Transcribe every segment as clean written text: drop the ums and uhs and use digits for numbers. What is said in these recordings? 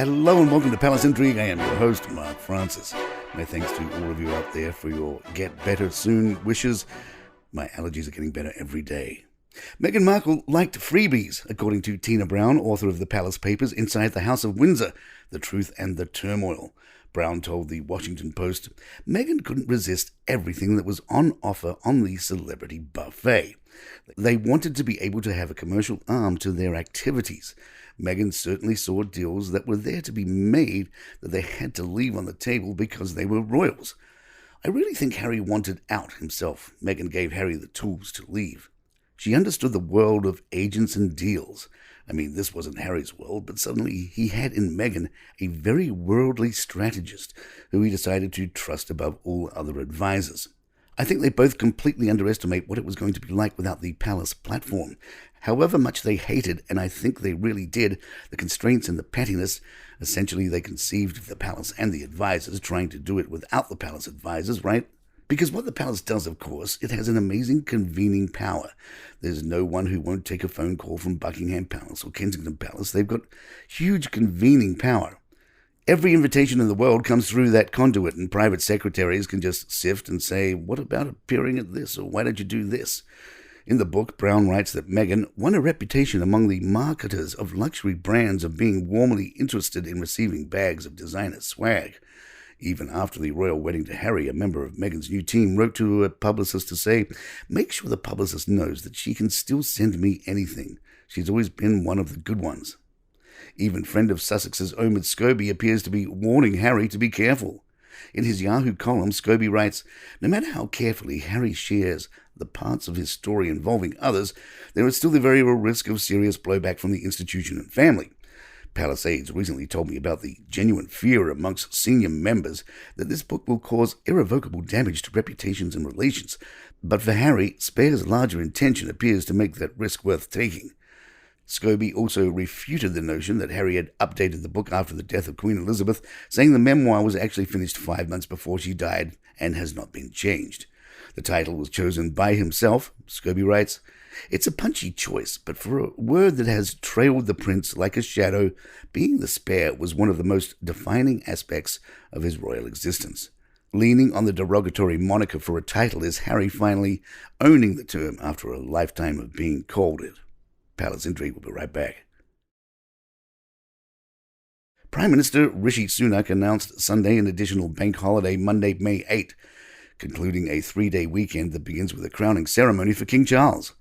Hello and welcome to Palace Intrigue. I am your host, Mark Francis. My thanks to all of you out there for your get better soon wishes. My allergies are getting better every day. Meghan Markle liked freebies, according to Tina Brown, author of the Palace Papers Inside the House of Windsor, The Truth and the Turmoil. Brown told the Washington Post, Meghan couldn't resist everything that was on offer on the celebrity buffet. They wanted to be able to have a commercial arm to their activities. Meghan certainly saw deals that were there to be made that they had to leave on the table because they were royals. I really think Harry wanted out himself. Meghan gave Harry the tools to leave. She understood the world of agents and deals. I mean, this wasn't Harry's world, but suddenly he had in Meghan a very worldly strategist who he decided to trust above all other advisors. I think they both completely underestimate what it was going to be like without the palace platform. However much they hated, and I think they really did, the constraints and the pettiness, essentially they conceived of the palace and the advisors trying to do it without the palace advisors, right? Because what the palace does, of course, it has an amazing convening power. There's no one who won't take a phone call from Buckingham Palace or Kensington Palace. They've got huge convening power. Every invitation in the world comes through that conduit, and private secretaries can just sift and say, what about appearing at this, or why don't you do this? In the book, Brown writes that Meghan won a reputation among the marketers of luxury brands of being warmly interested in receiving bags of designer swag. Even after the royal wedding to Harry, a member of Meghan's new team wrote to a publicist to say, make sure the publicist knows that she can still send me anything. She's always been one of the good ones. Even friend of Sussex's Omid Scobie appears to be warning Harry to be careful. In his Yahoo column, Scobie writes, no matter how carefully Harry shares the parts of his story involving others, there is still the very real risk of serious blowback from the institution and family. Palace aides recently told me about the genuine fear amongst senior members that this book will cause irrevocable damage to reputations and relations. But for Harry, Spare's larger intention appears to make that risk worth taking. Scobie also refuted the notion that Harry had updated the book after the death of Queen Elizabeth, saying the memoir was actually finished 5 months before she died and has not been changed. The title was chosen by himself. Scobie writes, it's a punchy choice, but for a word that has trailed the prince like a shadow, being the Spare was one of the most defining aspects of his royal existence. Leaning on the derogatory moniker for a title is Harry finally owning the term after a lifetime of being called it. Palace Intrigue will be right back. Prime Minister Rishi Sunak announced Sunday an additional bank holiday Monday, May 8, concluding a 3-day weekend that begins with a crowning ceremony for King Charles.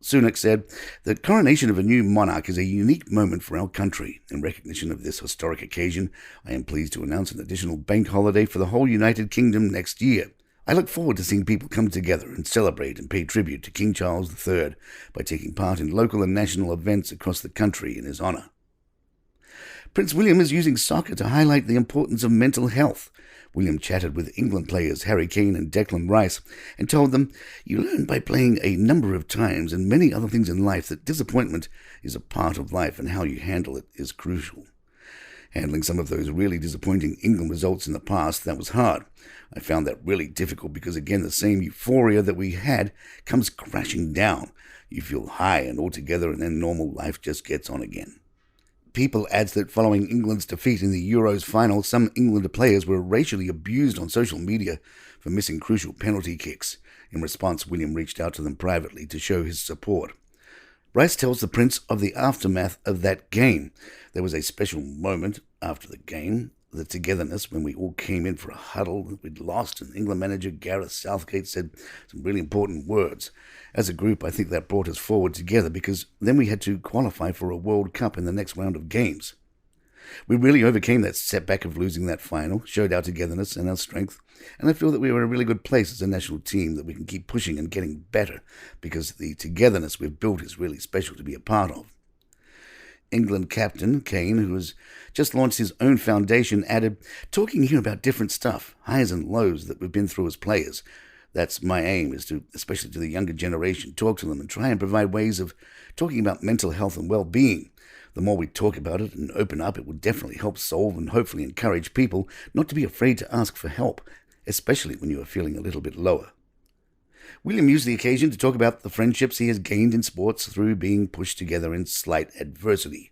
Sunak said, the coronation of a new monarch is a unique moment for our country. In recognition of this historic occasion, I am pleased to announce an additional bank holiday for the whole United Kingdom next year. I look forward to seeing people come together and celebrate and pay tribute to King Charles III by taking part in local and national events across the country in his honour. Prince William is using soccer to highlight the importance of mental health. William chatted with England players Harry Kane and Declan Rice and told them, you learn by playing a number of times and many other things in life that disappointment is a part of life and how you handle it is crucial. Handling some of those really disappointing England results in the past, that was hard. I found that really difficult because, again, the same euphoria that we had comes crashing down. You feel high and all together, and then normal life just gets on again. People adds that following England's defeat in the Euros final, some England players were racially abused on social media for missing crucial penalty kicks. In response, William reached out to them privately to show his support. Rice tells the Prince of the aftermath of that game. There was a special moment after the game, the togetherness when we all came in for a huddle that we'd lost, and England manager Gareth Southgate said some really important words. As a group, I think that brought us forward together because then we had to qualify for a World Cup in the next round of games. We really overcame that setback of losing that final, showed our togetherness and our strength, and I feel that we were in a really good place as a national team that we can keep pushing and getting better because the togetherness we've built is really special to be a part of. England captain Kane, who has just launched his own foundation, added, talking here about different stuff, highs and lows that we've been through as players. That's my aim, is to, especially to the younger generation, talk to them and try and provide ways of talking about mental health and well-being. The more we talk about it and open up, it will definitely help solve and hopefully encourage people not to be afraid to ask for help, especially when you are feeling a little bit lower. William used the occasion to talk about the friendships he has gained in sports through being pushed together in slight adversity.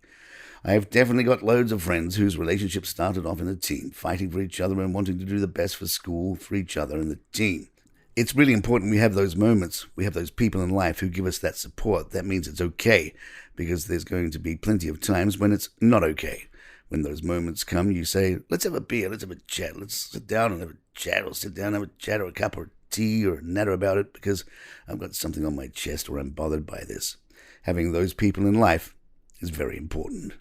I've definitely got loads of friends whose relationships started off in a team, fighting for each other and wanting to do the best for school, for each other and the team. It's really important we have those moments, we have those people in life who give us that support. That means it's okay, because there's going to be plenty of times when it's not okay. When those moments come, you say, let's have a beer, let's have a chat, let's sit down and have a chat, or sit down and have a chat, or a cup of tea, or a natter about it, because I've got something on my chest or I'm bothered by this. Having those people in life is very important.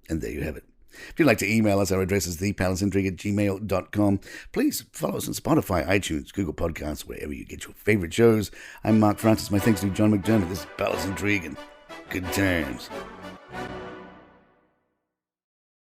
And there you have it. If you'd like to email us, our address is thepalaceintrigue@gmail.com. Please follow us on Spotify, iTunes, Google Podcasts, wherever you get your favorite shows. I'm Mark Francis. My thanks to John McDermott. This is Palace Intrigue, and good times.